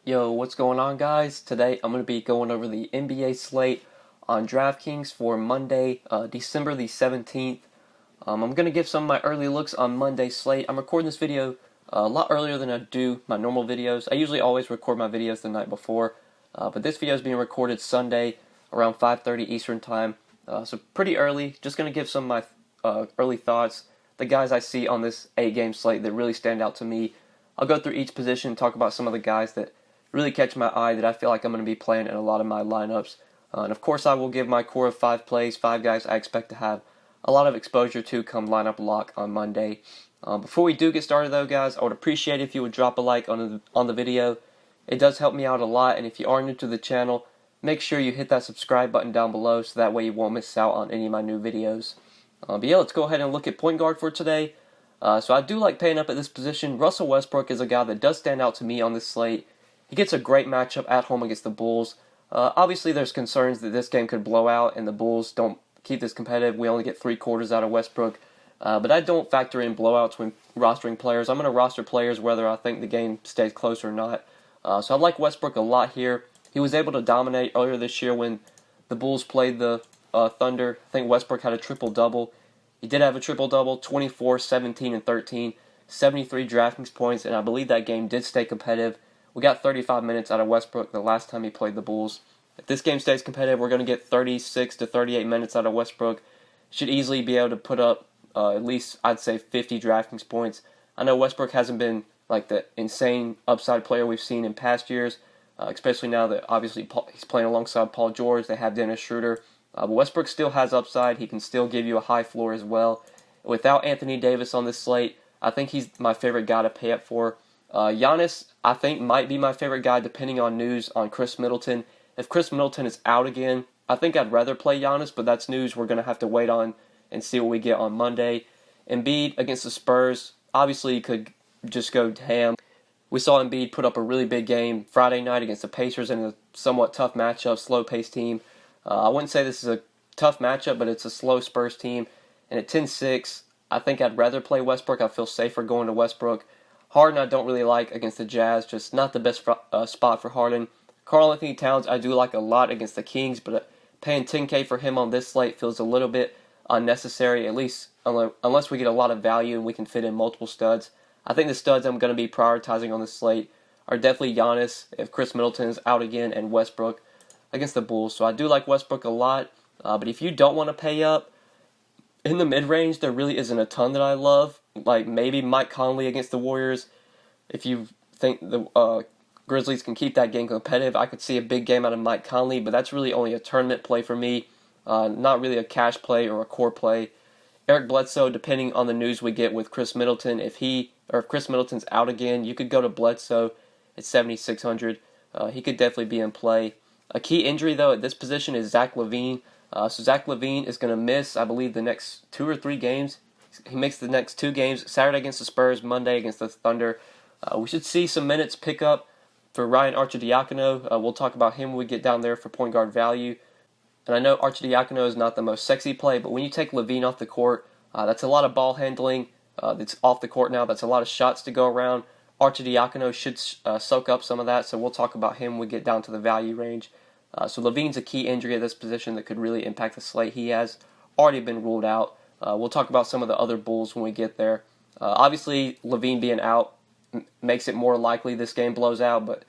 Yo, what's going on, guys? Today I'm going to be going over the NBA slate on DraftKings for Monday, December the 17th. I'm going to give some of my early looks on Monday's slate. I'm recording this video a lot earlier than I do my normal videos. I usually always record my videos the night before, but this video is being recorded Sunday around 5:30 Eastern Time, so pretty early. Just going to give some of my early thoughts, the guys I see on this 8-game slate that really stand out to me. I'll go through each position, talk about some of the guys that really catch my eye that I feel like I'm going to be playing in a lot of my lineups. And of course, I will give my core of 5 plays, 5 guys I expect to have a lot of exposure to come lineup lock on Monday. Before we do get started, though, guys, I would appreciate if you would drop a like on the video. It does help me out a lot, and if you are new to the channel, make sure you hit that subscribe button down below so that way you won't miss out on any of my new videos. But yeah, let's go ahead and look at point guard for today. So I do like paying up at this position. Russell Westbrook is a guy that does stand out to me on this slate. He gets a great matchup at home against the Bulls. Obviously, there's concerns that this game could blow out and the Bulls don't keep this competitive. We only get 3 quarters out of Westbrook. But I don't factor in blowouts when rostering players. I'm going to roster players whether I think the game stays close or not. So I like Westbrook a lot here. He was able to dominate earlier this year when the Bulls played the Thunder. I think Westbrook had a triple-double. He did have a triple-double, 24, 17, and 13, 73 DraftKings points, and I believe that game did stay competitive. We got 35 minutes out of Westbrook the last time he played the Bulls. If this game stays competitive, we're going to get 36 to 38 minutes out of Westbrook. Should easily be able to put up at least, I'd say, 50 DraftKings points. I know Westbrook hasn't been like the insane upside player we've seen in past years, especially now that obviously he's playing alongside Paul George. They have Dennis Schroeder. But Westbrook still has upside. He can still give you a high floor as well. Without Anthony Davis on this slate, I think he's my favorite guy to pay up for. Giannis, I think, might be my favorite guy depending on news on Chris Middleton. If Chris Middleton is out again, I think I'd rather play Giannis, but that's news we're going to have to wait on and see what we get on Monday. Embiid against the Spurs, obviously you could just go ham. We saw Embiid put up a really big game Friday night against the Pacers in a somewhat tough matchup, slow-paced team. I wouldn't say this is a tough matchup, but it's a slow Spurs team. And at 10-6, I think I'd rather play Westbrook. I feel safer going to Westbrook. Harden I don't really like against the Jazz, just not the best spot for Harden. Karl-Anthony Towns I do like a lot against the Kings, but paying $10K for him on this slate feels a little bit unnecessary, at least unless we get a lot of value and we can fit in multiple studs. I think the studs I'm going to be prioritizing on this slate are definitely Giannis if Chris Middleton is out again and Westbrook against the Bulls. So I do like Westbrook a lot, but if you don't want to pay up, in the mid-range, there really isn't a ton that I love. Like maybe Mike Conley against the Warriors. If you think the Grizzlies can keep that game competitive, I could see a big game out of Mike Conley, but that's really only a tournament play for me, not really a cash play or a core play. Eric Bledsoe, depending on the news we get with Chris Middleton, if Chris Middleton's out again, you could go to Bledsoe at 7,600. He could definitely be in play. A key injury, though, at this position is Zach LaVine. So Zach LaVine is going to miss, I believe, the next 2 or 3 games. He makes the next 2 games, Saturday against the Spurs, Monday against the Thunder. We should see some minutes pick up for Ryan Arcidiacono. We'll talk about him when we get down there for point guard value. And I know Arcidiacono is not the most sexy play, but when you take LaVine off the court, that's a lot of ball handling. That's off the court now. That's a lot of shots to go around. Arcidiacono should soak up some of that, so we'll talk about him when we get down to the value range. So LaVine's a key injury at this position that could really impact the slate. He has already been ruled out. We'll talk about some of the other Bulls when we get there. Obviously, LaVine being out makes it more likely this game blows out, but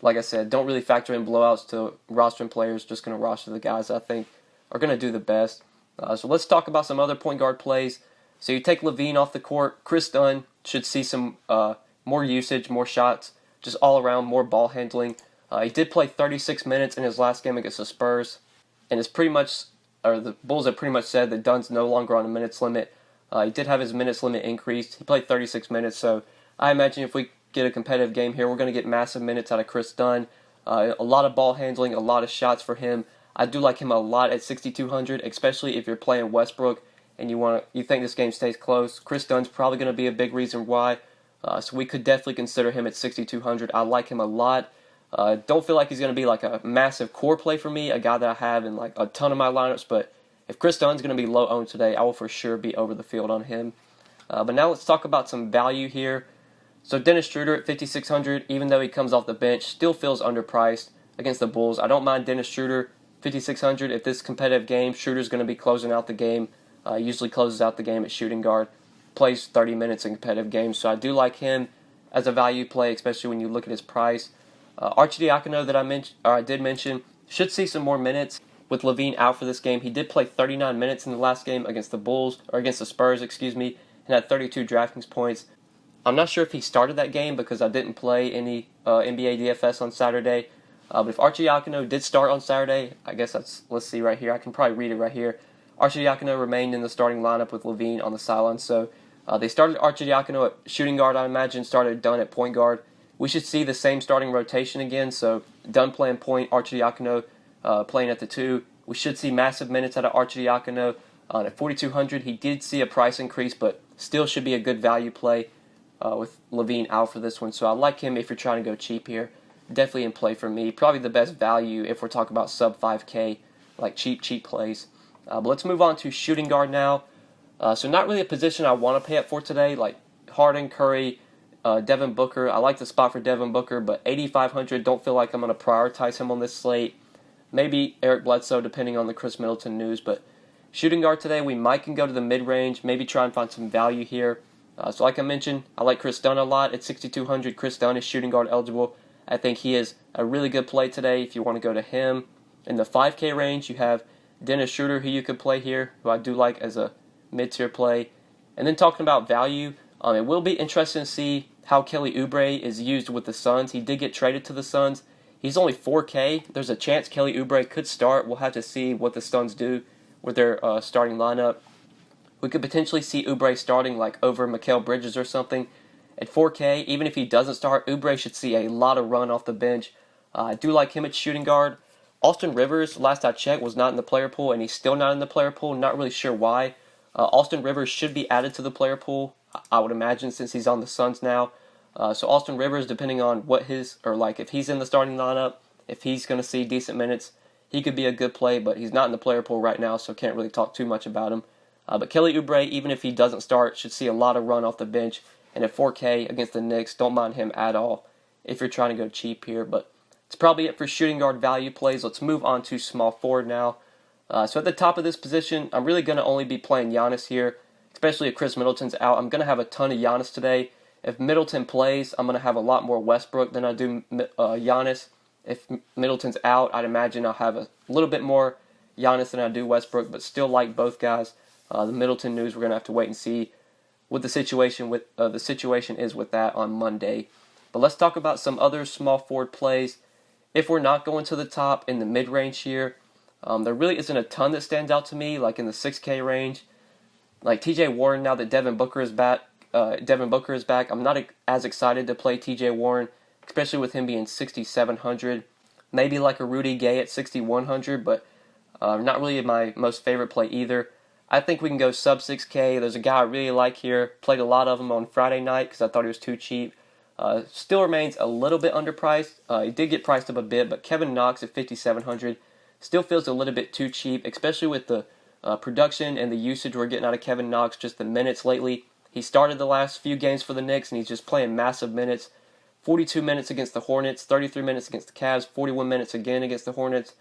like I said, don't really factor in blowouts to rostering players. Just going to roster the guys I think are going to do the best. So let's talk about some other point guard plays. So you take LaVine off the court. Chris Dunn should see some more usage, more shots, just all around, more ball handling. He did play 36 minutes in his last game against the Spurs, and the Bulls have pretty much said that Dunn's no longer on a minutes limit. He did have his minutes limit increased. He played 36 minutes, so I imagine if we get a competitive game here, we're going to get massive minutes out of Chris Dunn. A lot of ball handling, a lot of shots for him. I do like him a lot at 6,200, especially if you're playing Westbrook and you think this game stays close. Chris Dunn's probably going to be a big reason why, so we could definitely consider him at 6,200. I like him a lot. Don't feel like he's going to be like a massive core play for me, a guy that I have in like a ton of my lineups, but if Chris Dunn's going to be low owned today, I will for sure be over the field on him. But now let's talk about some value here. So Dennis Schroeder at 5,600, even though he comes off the bench, still feels underpriced against the Bulls. I don't mind Dennis Schroeder 5,600 if this competitive game. Schroeder's going to be closing out the game. Usually closes out the game at shooting guard. Plays 30 minutes in competitive games, so I do like him as a value play, especially when you look at his price. Arcidiacono that I did mention should see some more minutes with LaVine out for this game. He did play 39 minutes in the last game against the Spurs, and had 32 DraftKings points. I'm not sure if he started that game because I didn't play any NBA DFS on Saturday. But if Arcidiacono did start on Saturday, I guess let's see right here. I can probably read it right here. Arcidiacono remained in the starting lineup with LaVine on the sideline. So they started Arcidiacono at shooting guard, I imagine, started Dunn at point guard. We should see the same starting rotation again. So Dunn playing point, Arcidiacono playing at the 2. We should see massive minutes out of Arcidiacono. At 4,200, he did see a price increase, but still should be a good value play with LaVine out for this one. So I like him if you're trying to go cheap here. Definitely in play for me. Probably the best value if we're talking about sub 5K, like cheap plays. But let's move on to shooting guard now. So not really a position I want to pay up for today, like Harden, Curry, Devin Booker. I like the spot for Devin Booker, but 8,500, don't feel like I'm going to prioritize him on this slate. Maybe Eric Bledsoe, depending on the Chris Middleton news. But shooting guard today, we might can go to the mid-range, maybe try and find some value here. So like I mentioned, I like Chris Dunn a lot. At 6,200, Chris Dunn is shooting guard eligible. I think he is a really good play today if you want to go to him. In the 5K range, you have Dennis Schroeder, who you could play here, who I do like as a mid-tier play. And then talking about value, it will be interesting to see how Kelly Oubre is used with the Suns. He did get traded to the Suns. He's only 4K. There's a chance Kelly Oubre could start. We'll have to see what the Suns do with their starting lineup. We could potentially see Oubre starting like over Mikal Bridges or something. At 4K, even if he doesn't start, Oubre should see a lot of run off the bench. I do like him at shooting guard. Austin Rivers, last I checked, was not in the player pool, and he's still not in the player pool. Not really sure why. Austin Rivers should be added to the player pool, I would imagine, since he's on the Suns now. So Austin Rivers, depending on if he's in the starting lineup, if he's going to see decent minutes, he could be a good play, but he's not in the player pool right now, so can't really talk too much about him. But Kelly Oubre, even if he doesn't start, should see a lot of run off the bench. And at 4K against the Knicks, don't mind him at all if you're trying to go cheap here. But it's probably it for shooting guard value plays. Let's move on to small forward now. So at the top of this position, I'm really going to only be playing Giannis here, especially if Chris Middleton's out. I'm going to have a ton of Giannis today. If Middleton plays, I'm going to have a lot more Westbrook than I do Giannis. If Middleton's out, I'd imagine I'll have a little bit more Giannis than I do Westbrook, but still like both guys. The Middleton news, we're going to have to wait and see what the situation is with that on Monday. But let's talk about some other small forward plays. If we're not going to the top in the mid-range here, there really isn't a ton that stands out to me, like in the 6K range. Like TJ Warren, now that Devin Booker is back, I'm not as excited to play TJ Warren, especially with him being 6,700. Maybe like a Rudy Gay at 6,100, but not really my most favorite play either. I think we can go sub 6K. There's a guy I really like here. Played a lot of him on Friday night because I thought he was too cheap. Still remains a little bit underpriced. He did get priced up a bit, but Kevin Knox at 5,700 still feels a little bit too cheap, especially with the production and the usage we're getting out of Kevin Knox, just the minutes lately. He started the last few games for the Knicks, and he's just playing massive minutes. 42 minutes against the Hornets, 33 minutes against the Cavs, 41 minutes again against the Hornets.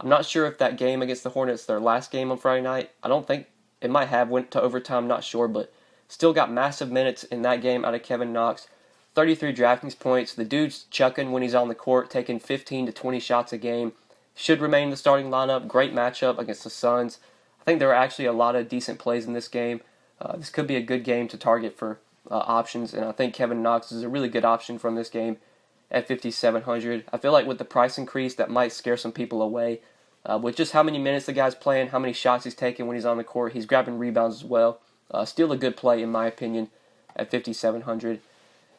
I'm not sure if that game against the Hornets, their last game on Friday night, I don't think it might have went to overtime, not sure, but still got massive minutes in that game out of Kevin Knox. 33 DraftKings points. The dude's chucking when he's on the court, taking 15 to 20 shots a game. Should remain in the starting lineup. Great matchup against the Suns. I think there are actually a lot of decent plays in this game. This could be a good game to target for options, and I think Kevin Knox is a really good option from this game at 5,700. I feel like with the price increase, that might scare some people away. With just how many minutes the guy's playing, how many shots he's taking when he's on the court, he's grabbing rebounds as well. Still a good play, in my opinion, at 5,700.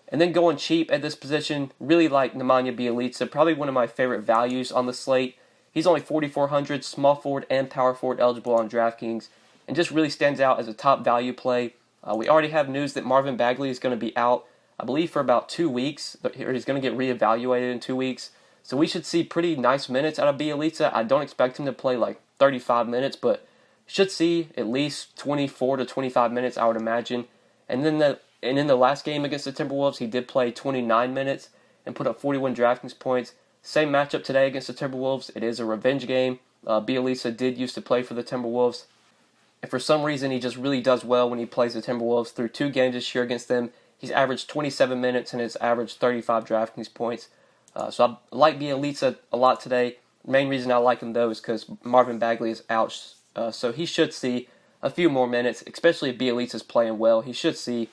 And then going cheap at this position, really like Nemanja Bjelica, probably one of my favorite values on the slate. He's only 4,400, small forward and power forward eligible on DraftKings, and just really stands out as a top value play. We already have news that Marvin Bagley is going to be out, I believe, for about 2 weeks. He's going to get reevaluated in 2 weeks. So we should see pretty nice minutes out of Bjelica. I don't expect him to play like 35 minutes, but should see at least 24 to 25 minutes, I would imagine. And then And in the last game against the Timberwolves, he did play 29 minutes and put up 41 DraftKings points. Same matchup today against the Timberwolves. It is a revenge game. Bielitsa did used to play for the Timberwolves. And for some reason, he just really does well when he plays the Timberwolves. Through 2 games this year against them, he's averaged 27 minutes and has averaged 35 DraftKings points. So I like Bielitsa a lot today. Main reason I like him, though, is because Marvin Bagley is out. So he should see a few more minutes, especially if Bielitsa's playing well. He should see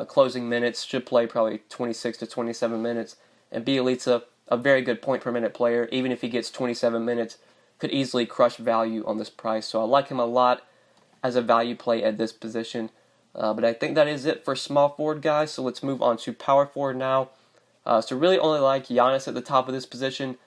closing minutes, should play probably 26 to 27 minutes. And Bielitsa, a very good point per minute player, even if he gets 27 minutes, could easily crush value on this price. So I like him a lot as a value play at this position. But I think that is it for small forward, guys. So let's move on to power forward now. So really only like Giannis at the top of this position.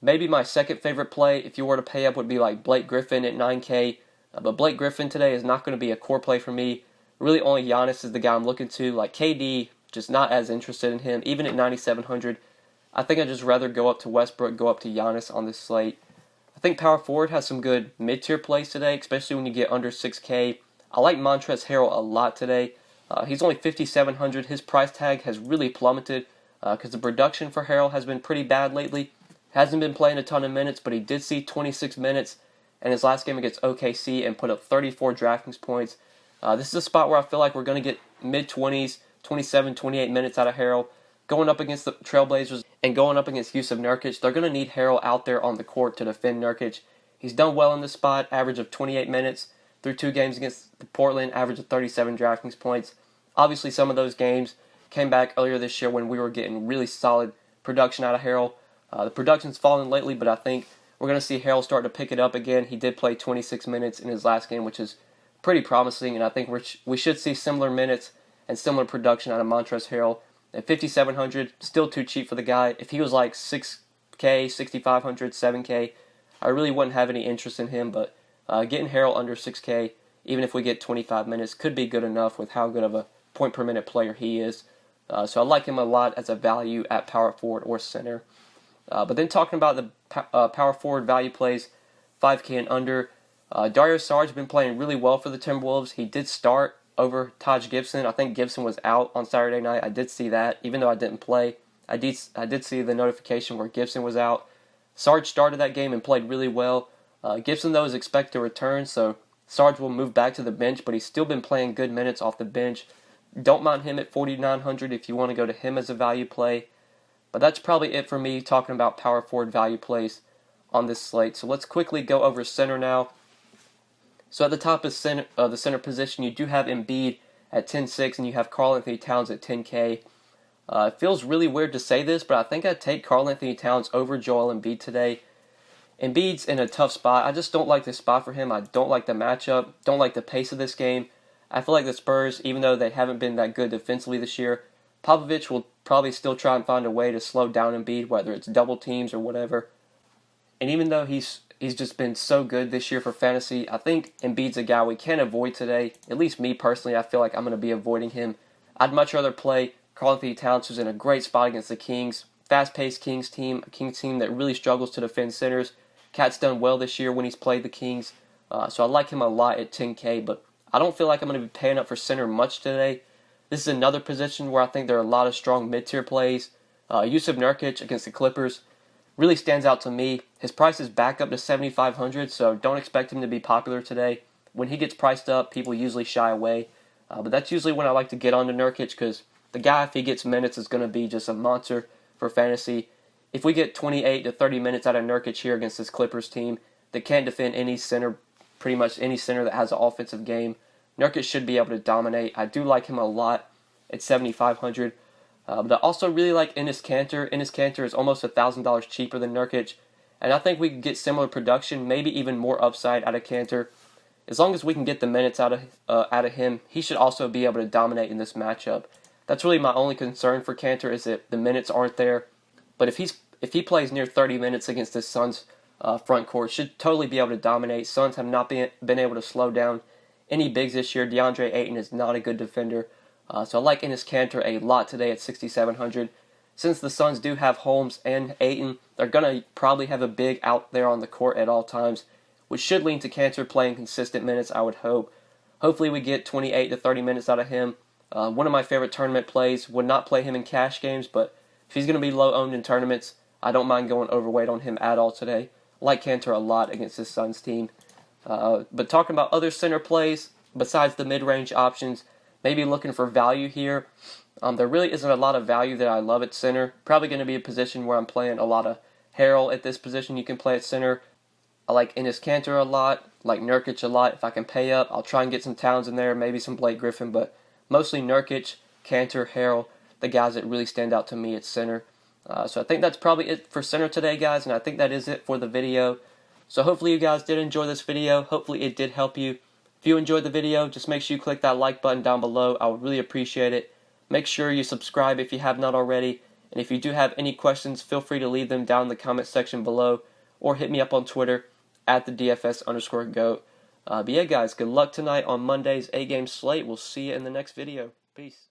Maybe my second favorite play, if you were to pay up, would be like Blake Griffin at 9K. But Blake Griffin today is not going to be a core play for me. Really only Giannis is the guy I'm looking to. Like KD, just not as interested in him. Even at 9,700, I think I'd just rather go up to Westbrook, go up to Giannis on this slate. I think power forward has some good mid-tier plays today, especially when you get under 6K. I like Montrezl Harrell a lot today. He's only 5,700. His price tag has really plummeted because the production for Harrell has been pretty bad lately. Hasn't been playing a ton of minutes, but he did see 26 minutes in his last game against OKC and put up 34 DraftKings points. This is a spot where I feel like we're going to get mid-20s, 27, 28 minutes out of Harrell. Going up against the Trailblazers and going up against Jusuf Nurkic, they're going to need Harrell out there on the court to defend Nurkic. He's done well in this spot, average of 28 minutes through 2 games against Portland, average of 37 DraftKings points. Obviously, some of those games came back earlier this year when we were getting really solid production out of Harrell. The production's fallen lately, but I think we're going to see Harrell start to pick it up again. He did play 26 minutes in his last game, which is pretty promising, and I think we should see similar minutes and similar production out of Montrezl Harrell. At 5,700, still too cheap for the guy. If he was like 6K, 6,500, 7K, I really wouldn't have any interest in him, but getting Harrell under 6K, even if we get 25 minutes, could be good enough with how good of a point per minute player he is. So I like him a lot as a value at power forward or center. But then talking about the power forward value plays, 5K and under, Dario Saric has been playing really well for the Timberwolves. He did start over Taj Gibson. I think Gibson was out on Saturday night. I did see that, even though I didn't play. I did see the notification where Gibson was out. Sarge started that game and played really well. Gibson, though, is expected to return, so Sarge will move back to the bench, but he's still been playing good minutes off the bench. Don't mind him at 4,900 if you want to go to him as a value play. But that's probably it for me talking about power forward value plays on this slate. So let's quickly go over center now. So at the top of the center position, you do have Embiid at 10.6, and you have Karl-Anthony Towns at 10K. It feels really weird to say this, but I think I'd take Karl-Anthony Towns over Joel Embiid today. Embiid's in a tough spot. I just don't like this spot for him. I don't like the matchup, don't like the pace of this game. I feel like the Spurs, even though they haven't been that good defensively this year, Popovich will probably still try and find a way to slow down Embiid, whether it's double teams or whatever. And even though he's just been so good this year for fantasy, I think Embiid's a guy we can't avoid today. At least me personally, I feel like I'm going to be avoiding him. I'd much rather play Karl-Anthony Towns, who's in a great spot against the Kings. Fast-paced Kings team, a Kings team that really struggles to defend centers. Cat's done well this year when he's played the Kings, so I like him a lot at 10K, but I don't feel like I'm going to be paying up for center much today. This is another position where I think there are a lot of strong mid-tier plays. Jusuf Nurkic against the Clippers really stands out to me. His price is back up to 7,500, so don't expect him to be popular today. When he gets priced up, people usually shy away. But that's usually when I like to get onto Nurkic because the guy, if he gets minutes, is going to be just a monster for fantasy. If we get 28 to 30 minutes out of Nurkic here against this Clippers team that can't defend any center, pretty much any center that has an offensive game, Nurkic should be able to dominate. I do like him a lot at 7,500. But I also really like Enes Kanter. Enes Kanter is almost $1,000 cheaper than Nurkic. And I think we can get similar production, maybe even more upside out of Kanter. As long as we can get the minutes out of him, he should also be able to dominate in this matchup. That's really my only concern for Kanter is that the minutes aren't there. But if he plays near 30 minutes against the Suns front court, should totally be able to dominate. Suns have not been able to slow down any bigs this year. DeAndre Ayton is not a good defender. So I like Enes Kanter a lot today at 6,700. Since the Suns do have Holmes and Ayton, they're going to probably have a big out there on the court at all times, which should lean to Kanter playing consistent minutes, I would hope. Hopefully we get 28 to 30 minutes out of him. One of my favorite tournament plays. Would not play him in cash games, but if he's going to be low owned in tournaments, I don't mind going overweight on him at all today. Like Cantor a lot against this Suns team. But talking about other center plays, besides the mid-range options, maybe looking for value here. There really isn't a lot of value that I love at center. Probably going to be a position where I'm playing a lot of Harrell at this position you can play at center. I like Enes Kanter a lot, like Nurkic a lot. If I can pay up, I'll try and get some Towns in there, maybe some Blake Griffin, but mostly Nurkic, Kanter, Harrell, the guys that really stand out to me at center. So I think that's probably it for center today, guys, and I think that is it for the video. So hopefully you guys did enjoy this video. Hopefully it did help you. If you enjoyed the video, just make sure you click that like button down below. I would really appreciate it. Make sure you subscribe if you have not already. And if you do have any questions, feel free to leave them down in the comment section below or hit me up on Twitter at the DFS_GOAT. But yeah, guys, good luck tonight on Monday's 8-game slate. We'll see you in the next video. Peace.